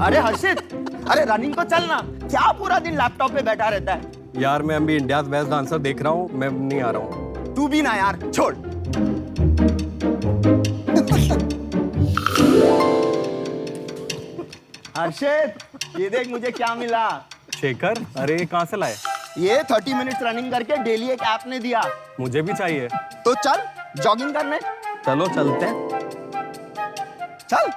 अरे हर्षित, अरे रनिंग को चल ना, क्या पूरा दिन लैपटॉप पे बैठा रहता है? यार मैं अभी इंडिया बेस्ट डांसर देख रहा हूँ, मैं नहीं आ रहा हूँ। तू भी ना यार, छोड़। हर्षित, ये देख मुझे क्या मिला। शेखर, अरे ये कहाँ से लाए? ये 30 मिनट्स रनिंग करके डेली एक ऐप ने दिया। मुझे भी चाहिए। तो चल जॉगिंग करने। चलो चलते हैं। चल।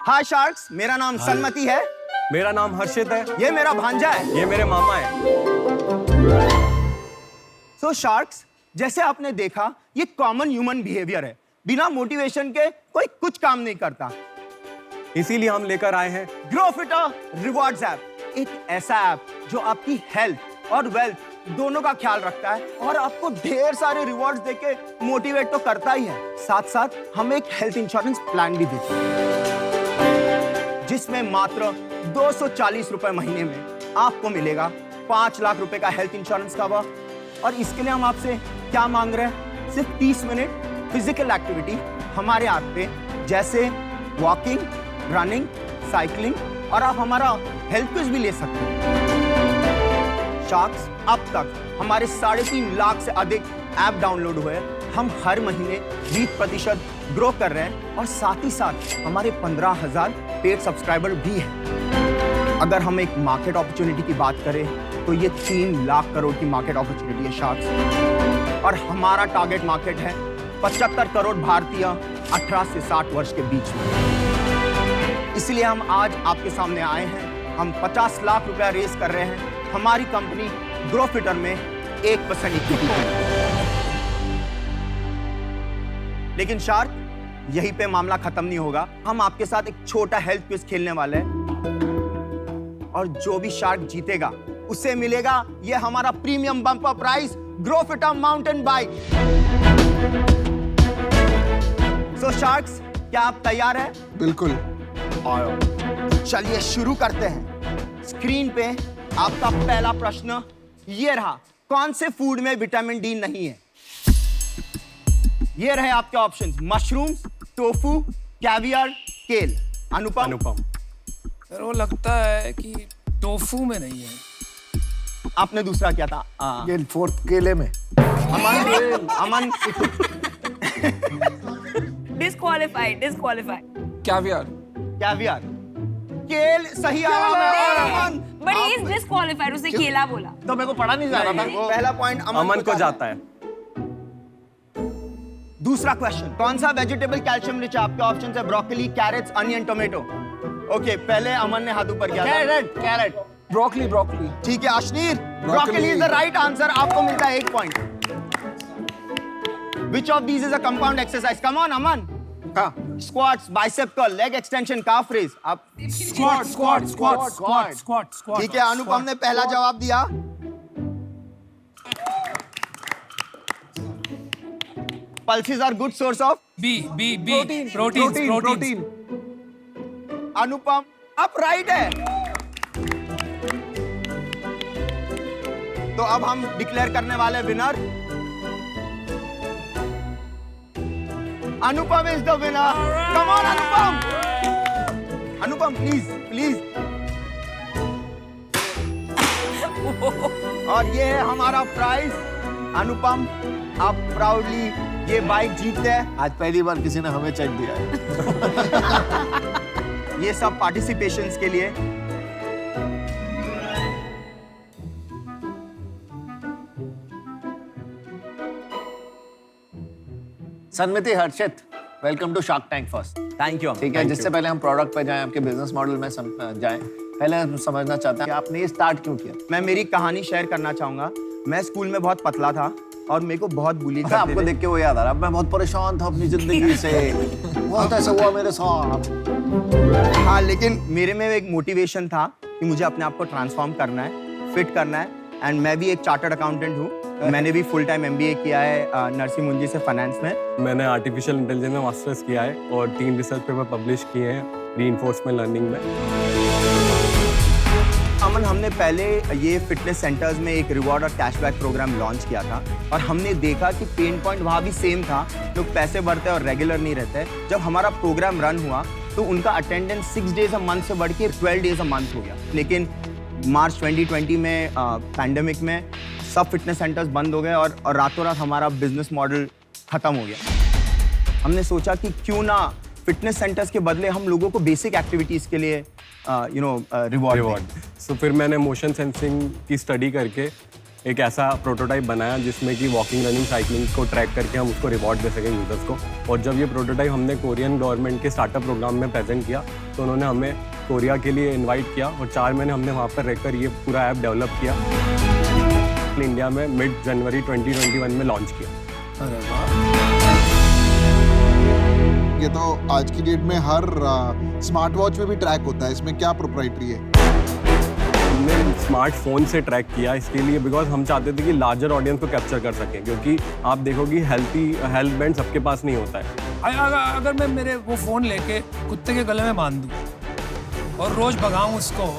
हाय शार्क्स, मेरा नाम सन्मति है। मेरा नाम हर्षित है। ये मेरा भांजा है। ये मेरे मामा है। सो शार्क्स, जैसे आपने देखा, ये कॉमन ह्यूमन बिहेवियर है। बिना मोटिवेशन के कोई कुछ काम नहीं करता। इसीलिए हम लेकर आए हैं ग्रोफिटर रिवॉर्ड्स ऐप, एक ऐसा ऐप जो आपकी हेल्थ और वेल्थ दोनों का ख्याल रखता है और आपको ढेर सारे रिवॉर्ड्स देके मोटिवेट तो करता ही है, साथ साथ हम एक हेल्थ इंश्योरेंस प्लान भी देते हैं जिसमें मात्र 240 रुपए महीने में आपको मिलेगा 5 लाख रुपए का हेल्थ इंश्योरेंस कवर। और इसके लिए हम आपसे क्या मांग रहे हैं? सिर्फ 30 मिनट फिजिकल एक्टिविटी हमारे ऐप पे, जैसे वॉकिंग, रनिंग, साइकिलिंग, और आप हमारा हेल्थ क्विज भी ले सकते हैं। शार्क्स, अब तक हमारे 3.5 लाख से अधिक ऐप डाउनलोड हुए। हम हर महीने 20% ग्रो कर रहे हैं और साथ ही साथ हमारे 15,000 पेड सब्सक्राइबर भी हैं। अगर हम एक मार्केट अपॉर्चुनिटी की बात करें तो ये 3 लाख करोड़ की मार्केट अपॉर्चुनिटी है शार्क्स, और हमारा टारगेट मार्केट है 75 करोड़ भारतीय 18 से 60 वर्ष के बीच में। इसलिए हम आज आपके सामने आए हैं। हम 50 लाख रुपया रेस कर रहे हैं हमारी कंपनी ग्रोफिटर में 1% इक्विटी पे। लेकिन शार्क, यहीं पे मामला खत्म नहीं होगा। हम आपके साथ एक छोटा हेल्थ क्विज खेलने वाले हैं और जो भी शार्क जीतेगा उसे मिलेगा ये हमारा प्रीमियम बम्पर प्राइस, ग्रोफिटर माउंटेन बाइक। सो शार्क्स, क्या आप तैयार हैं? बिल्कुल। चलिए शुरू करते हैं। स्क्रीन पे आपका पहला प्रश्न ये रहा, कौन से फूड में विटामिन डी नहीं है? ये रहे आपके ऑप्शंस, मशरूम्स, टोफू, कैवियर, केल। अनुपम? अनुपम, सर वो लगता है कि टोफू में नहीं है। आपने दूसरा क्या था? फोर्थ केले में। अमन डिस्क्वालिफाइड। कैवियर। कैवियर। केल सही आवाज है। अमन, बट ही इज डिस्क्वालिफाइड, उसने केला बोला। तो मेरे को पढ़ा नहीं जा रहा था। पहला पॉइंट अमन को जाता है। दूसरा क्वेश्चन, कौन सा वेजिटेबल कैल्शियम रिच है? आपके ऑप्शन है broccoli, carrots, onion, tomato. Okay, पहले अमन ने हाथ ऊपर किया। कैरेट। ब्रोकली। ठीक है Ashneer, broccoli is the right answer. आपको मिलता है 1 point. Which of these is a compound exercise? Come on, Aman. Squats, bicep curl, leg extension, calf raise. आप स्क्वाट। ठीक है, अनुपम ने पहला जवाब दिया। Pulses are good source of protein. Anupam आप राइट है। तो अब हम डिक्लेयर करने वाले winner. Anupam is the winner. Come on Anupam. Anupam please. और ये है हमारा प्राइस। अनुपम, आप प्राउडली ये बाइक जीतते हैं। आज पहली बार किसी ने हमें चेक दिया है। ये सब पार्टिसिपेशंस के लिए। Sanmati, Harshit, welcome to Shark Tank first. Thank you. ठीक है, जिससे पहले हम प्रोडक्ट पे जाएं, आपके बिजनेस मॉडल में जाएं, पहले हम समझना चाहते हैं कि आपने ये स्टार्ट क्यों किया। मैं मेरी कहानी शेयर करना चाहूंगा। मैं स्कूल में बहुत पतला था और मेरे को बहुत बुली करते आपको थे। देख के वो याद आ रहा है, मैं बहुत परेशान था अपनी जिंदगी से, बहुत ऐसा हुआ मेरे साथ। हाँ, लेकिन मेरे में एक मोटिवेशन था कि मुझे अपने आप को ट्रांसफॉर्म करना है, फिट करना है। एंड मैं भी एक चार्टर्ड अकाउंटेंट हूँ। मैंने भी फुल टाइम MBA किया है नरसिंह मुंजी से फाइनेंस में। मैंने आर्टिफिशियल इंटेलिजेंस में मास्टर्स किया है और 3 रिसर्च पेपर पब्लिश किए हैं रीइंफोर्समेंट लर्निंग में। अमन, हमने पहले ये फिटनेस सेंटर्स में एक रिवॉर्ड और कैशबैक प्रोग्राम लॉन्च किया था और हमने देखा कि पेन पॉइंट वहाँ भी सेम था, लोग पैसे भरते और रेगुलर नहीं रहते। जब हमारा प्रोग्राम रन हुआ तो उनका अटेंडेंस 6 डेज अ मंथ से बढ़ के 12 डेज अ मंथ हो गया। लेकिन मार्च 2020 में पैंडेमिक में सब फिटनेस सेंटर्स बंद हो गए और रातों रात हमारा बिजनेस मॉडल खत्म हो गया। हमने सोचा कि क्यों ना फिटनेस सेंटर्स के बदले हम लोगों को बेसिक एक्टिविटीज़ के लिए रिवॉर्ड। सो फिर मैंने मोशन सेंसिंग की स्टडी करके एक ऐसा प्रोटोटाइप बनाया जिसमें कि वॉकिंग, रनिंग, साइकिलिंग को ट्रैक करके हम उसको रिवॉर्ड दे सकें यूजर्स को। और जब ये प्रोटोटाइप हमने कोरियन गवर्नमेंट के स्टार्टअप प्रोग्राम में प्रेजेंट किया तो उन्होंने हमें कोरिया के लिए इनवाइट किया और 4 महीने हमने वहाँ पर रहकर ये पूरा ऐप डेवलप किया। इंडिया में मिड जनवरी 2021 में लॉन्च किया। अरे वाह, ये तो आज की डेट में हर स्मार्ट वॉच में भी ट्रैक होता है, इसमें क्या प्रोप्राइटरी है? हमने स्मार्टफोन से ट्रैक किया इसके लिए बिकॉज हम चाहते थे कि लार्जर ऑडियंस को कैप्चर कर सकें, क्योंकि आप देखोगे हेल्थ बैंड सबके पास नहीं होता है। अगर मैं मेरे वो फोन लेके कुत्ते के गले में बांध दूं और रोज भगाऊं उसको,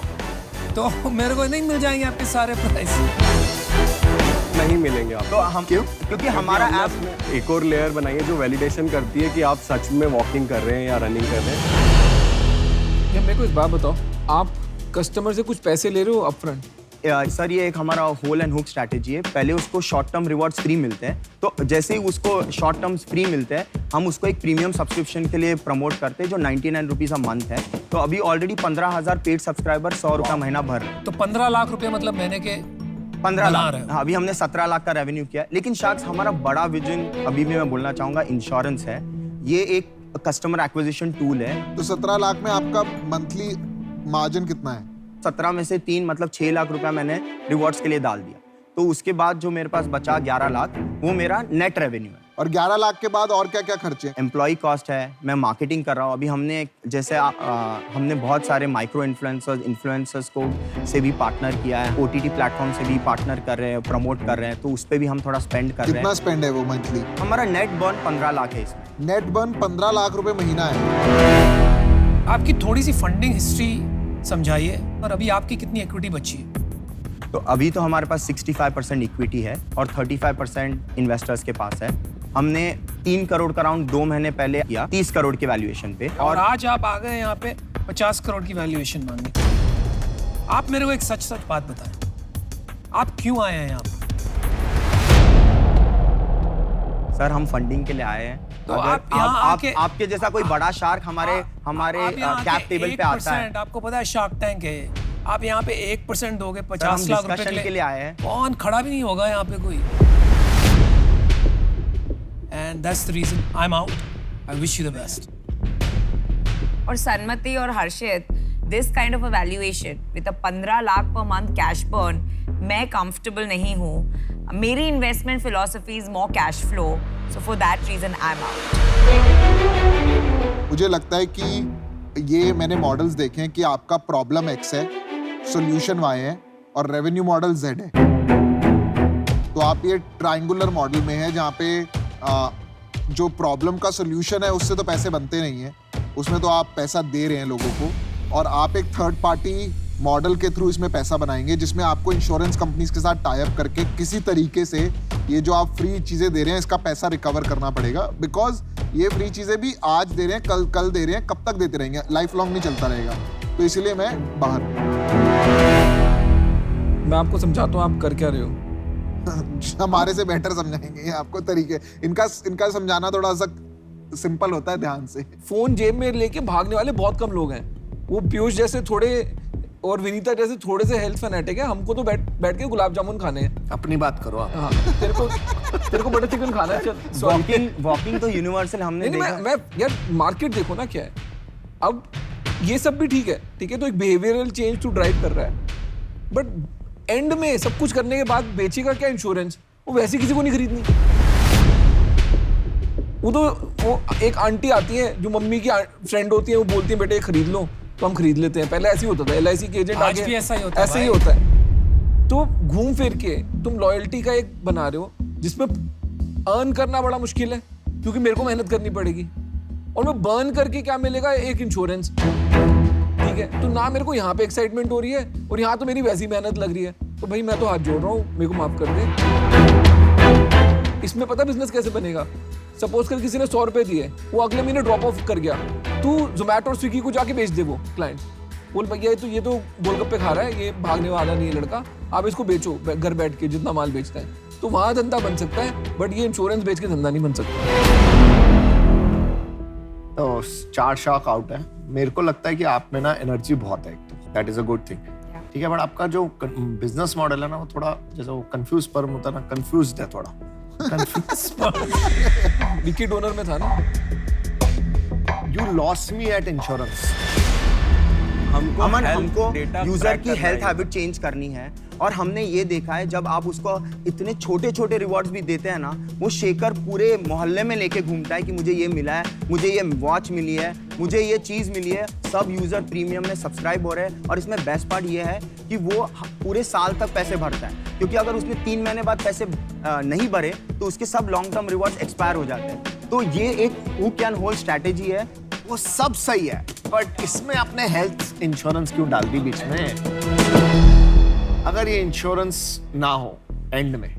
तो मेरे को नहीं मिल जाएंगे आपके सारे प्राइस? नहीं मिलेंगे आपको। तो हम क्योंकि हमारा ऐप में एक और लेयर बनाई है जो वैलिडेशन करती है कि आप सच में वॉकिंग कर रहे हैं या रनिंग कर रहे हैं। ये मेरे को एक बात बताओ, आप कस्टमर से कुछ पैसे ले रहे हो अपफ्रंट? सर ये एक हमारा होल एंड हुक स्ट्रैटेजी है। पहले उसको शॉर्ट टर्म रिवॉर्ड्स फ्री मिलते हैं, तो जैसे ही उसको शॉर्ट टर्म्स फ्री मिलते हैं हम उसको एक प्रीमियम सब्सक्रिप्शन के लिए प्रमोट करते हैं जो 99 रुपीज़ अ मंथ है। तो अभी ऑलरेडी 15,000 पेड सब्सक्राइबर 100 रुपये महीना भर रहे हैं। तो 15 लाख रुपए मतलब महीने के 15 लाख। हाँ, अभी हमने 17 लाख का रेवेन्यू किया। लेकिन शायद हमारा बड़ा विजन अभी भी मैं बोलना चाहूँगा इंश्योरेंस है। ये एक कस्टमर एक्विजिशन टूल है। तो 17 लाख में आपका मंथली मार्जिन कितना है? 17 में से 3 मतलब 6 लाख रुपया मैंने रिवॉर्ड्स के लिए डाल दिया। तो उसके बाद जो मेरे पास बचा 11 लाख वो मेरा नेट रेवेन्यू है। और 11 लाख के बाद और क्या क्या खर्चे? एम्प्लॉय कॉस्ट है, मैं मार्केटिंग कर रहा हूँ। अभी हमने जैसे हमने बहुत सारे माइक्रो इन्फ्लुएंसर्स को से भी पार्टनर किया है, OTT प्लेटफॉर्म से भी पार्टनर कर रहे हैं, प्रमोट कर रहे हैं, तो उस पर भी हम थोड़ा स्पेंड कर रहे हैं। कितना स्पेंड है वो मंथली? हमारा नेट बर्न 15 लाख है इसमें। नेट बर्न 15 लाख रुपए महीना है। आपकी थोड़ी सी फंडिंग हिस्ट्री समझाइए और अभी आपकी कितनी इक्विटी बची है? तो अभी तो हमारे पास 65% इक्विटी है और 35% इन्वेस्टर्स के पास है। हमने 3 करोड़ का राउंड 2 महीने पहले किया 30 करोड़ के वैल्यूएशन पे, और आज आप आ गए यहाँ पे 50 करोड़ की वैल्यूएशन मांगने। आप मेरे को एक सच बात बताएं, आप क्यों आए हैं यहाँ पे? सर हम फंडिंग के लिए आए हैं। तो अगर आप यहाँ आके आपके जैसा कोई बड़ा शार्क हमारे कैप टेबल पे आता है। आपको पता है शार्क टैंक है, आप यहाँ पे 1% दोगे 50 लाख रुपए के लिए आए हैं। कौन खड़ा भी नहीं होगा यहाँ पे कोई। And that's the reason I'm out. I wish you the best. और सन्मति और हर्षित, this kind of a valuation with a 15 lakh per month cash burn, मैं comfortable नहीं हूँ। मेरी investment philosophy is more cash flow, so for that reason I'm out. मुझे लगता है कि ये मैंने मॉडल्स देखे हैं कि आपका प्रॉब्लम X है, सॉल्यूशन Y है और रेवेन्यू मॉडल Z है। तो आप ये ट्रायंगुलर मॉडल में है जहाँ पे जो प्रॉब्लम का सॉल्यूशन है उससे तो पैसे बनते नहीं है, उसमें तो आप पैसा दे रहे हैं लोगों को, और आप एक थर्ड पार्टी मॉडल के थ्रू इसमें पैसा बनाएंगे जिसमें आपको इंश्योरेंस कंपनीज के साथ टाई अप करके किसी तरीके से ये जो आप फ्री चीज़ें दे रहे हैं इसका पैसा रिकवर करना पड़ेगा। बिकॉज ये फ्री चीज़ें भी आज दे रहे हैं, कल दे रहे हैं, कब तक देते रहेंगे? लाइफ लॉन्ग नहीं चलता रहेगा। तो इसीलिए मैं बाहर हूँ। मैं आपको समझाता हूँ आप कर क्या रहे हो। हमारे से बेटर समझाएंगे आपको तरीके। इनका समझाना थोड़ा सा सिंपल होता है ध्यान से। फोन जेब में लेके भागने वाले बहुत कम लोग हैं। वो पीयूष जैसे थोड़े और विनीता जैसे थोड़े से हेल्थ फैनेटिक है। हमको तो बैठ के गुलाब जामुन खाने हैं। अपनी बात करो आप। हाँ, तेरे को बटर चिकन खाना है। चल वॉकिंग तो यूनिवर्सल हमने देखा। मैं यार मार्केट देखो ना क्या है। अब ये सब भी ठीक है तो एक बिहेवियरल चेंज टू ड्राइव कर रहा है, बट एंड में सब कुछ करने के बाद बेचेगा क्या इंश्योरेंस? वो वैसे किसी को नहीं खरीदनी। वो एक आंटी आती है जो मम्मी की फ्रेंड होती है, वो बोलती है बेटे खरीद लो, तो हम खरीद लेते हैं। पहले ऐसे ही होता था, LIC के एजेंट आज भी ऐसा ही होता है। तो घूम फिर के तुम लॉयल्टी का एक बना रहे हो जिसमें अर्न करना बड़ा मुश्किल है, क्योंकि मेरे को मेहनत करनी पड़ेगी, और मैं बर्न करके क्या मिलेगा? एक इंश्योरेंस। ठीक ठीक है, तो ना मेरे को यहाँ पे एक्साइटमेंट हो रही है और यहाँ तो मेरी वैसी मेहनत लग रही है, तो भाई मैं तो हाथ जोड़ रहा हूँ, मेरे को माफ कर दे। इसमें पता बिजनेस कैसे बनेगा? सपोज कर किसी ने 100 रुपए दिए, वो अगले महीने ड्रॉप ऑफ कर गया, तू जोमेटो और स्विगी को जाके बेच दे, वो क्लाइंट बोल भैया ये तो गोलगप्पे खा रहा है, ये भागने वाला नहीं है लड़का, आप इसको बेचो घर बैठ के जितना माल बेचता है, तो वहां धंधा बन सकता है, बट ये इंश्योरेंस बेच के धंधा नहीं बन सकता। तो 4 शॉक आउट है। मेरे को लगता है कि आप में ना एनर्जी बहुत है, that is a good thing, ठीक है, बट आपका जो बिजनेस मॉडल है ना वो थोड़ा जैसे वो कंफ्यूज पर्म होता है ना, कंफ्यूज्ड है थोड़ा। विकी डोनर में था ना। You lost me at insurance. Aman, हमको data यूजर track की करना हेल्थ है। हैबिट चेंज करनी है, और हमने ये देखा है जब आप उसको इतने छोटे छोटे रिवॉर्ड्स भी देते हैं ना, वो शेखर पूरे मोहल्ले में लेके घूमता है कि मुझे ये मिला है, मुझे ये वॉच मिली है, मुझे ये चीज मिली है। सब यूजर प्रीमियम में सब्सक्राइब हो रहे हैं, और इसमें बेस्ट पार्ट ये है कि वो पूरे साल तक पैसे भरता है, क्योंकि अगर उसने 3 महीने बाद पैसे नहीं भरे तो उसके सब लॉन्ग टर्म रिवॉर्ड्स एक्सपायर हो जाते हैं। तो ये एक हु कैन होल्ड स्ट्रैटेजी है। वो सब सही है, बट इसमें आपने हेल्थ इंश्योरेंस क्यों डाल दी बीच में? अगर ये इंश्योरेंस ना हो एंड में,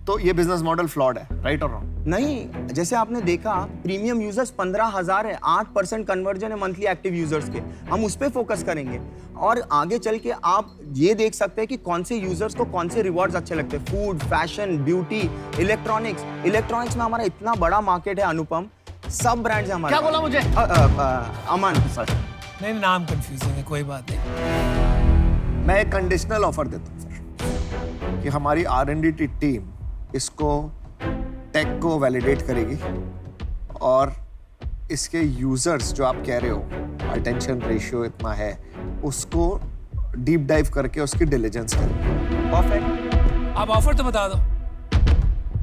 तो ये बिजनेस मॉडल फ्लॉड है, राइट और रॉन्ग? नहीं, जैसे आपने देखा प्रीमियम यूजर्स 15,000 है, 8% कन्वर्जन है मंथली एक्टिव यूजर्स के, हम उस पर फोकस करेंगे। और आगे चल के आप ये देख सकते हैं कि कौन से यूजर्स को कौन से रिवॉर्ड्स अच्छे लगते हैं। फूड, फैशन, ब्यूटी, इलेक्ट्रॉनिक्स में हमारा इतना बड़ा मार्केट है अनुपम, सब ब्रांड्स हैं हमारे। क्या बोला मुझे? अमन सर, नहीं नाम कंफ्यूजिंग है, कोई बात नहीं। मैं एक कंडीशनल ऑफर देता हूँ सर, कि हमारी R&D टीम इसको टेक को वैलिडेट करेगी, और इसके यूजर्स जो आप कह रहे हो अटेंशन रेशियो इतना है, उसको डीप डाइव करके उसकी डिलीजेंस करेगी। परफेक्ट। आप ऑफर तो बता दो।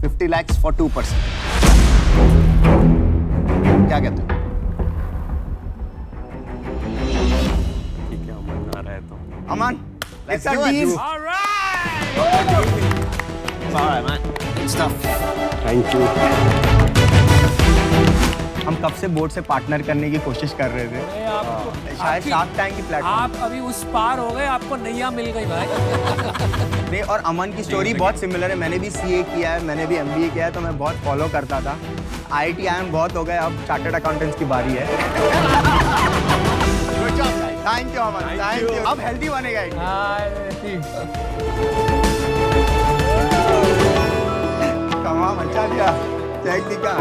50 lakhs for 2%। क्या कहते हो? ठीक है, अमन आ रहा है तो अमन, Let's it's a do it, deal. dude. Alright, man. Good stuff. Thank you. हम कब से बोर्ड से पार्टनर करने की कोशिश कर रहे थे, शायद शार्क टैंक की प्लेटफॉर्म। आप अभी उस पार हो गए, आपको नैया मिल गई भाई। नहीं, और अमन की स्टोरी बहुत सिमिलर है। मैंने भी CA किया है, मैंने भी MBA किया है, तो मैं बहुत फॉलो करता था। IIT IIM बहुत हो गए, अब चार्टर्ड अकाउंटेंट्स की बारी है। Thank you Aman, thank you. अब हेल्दी बनेगा एक। कमाल मचा दिया टेक्निका।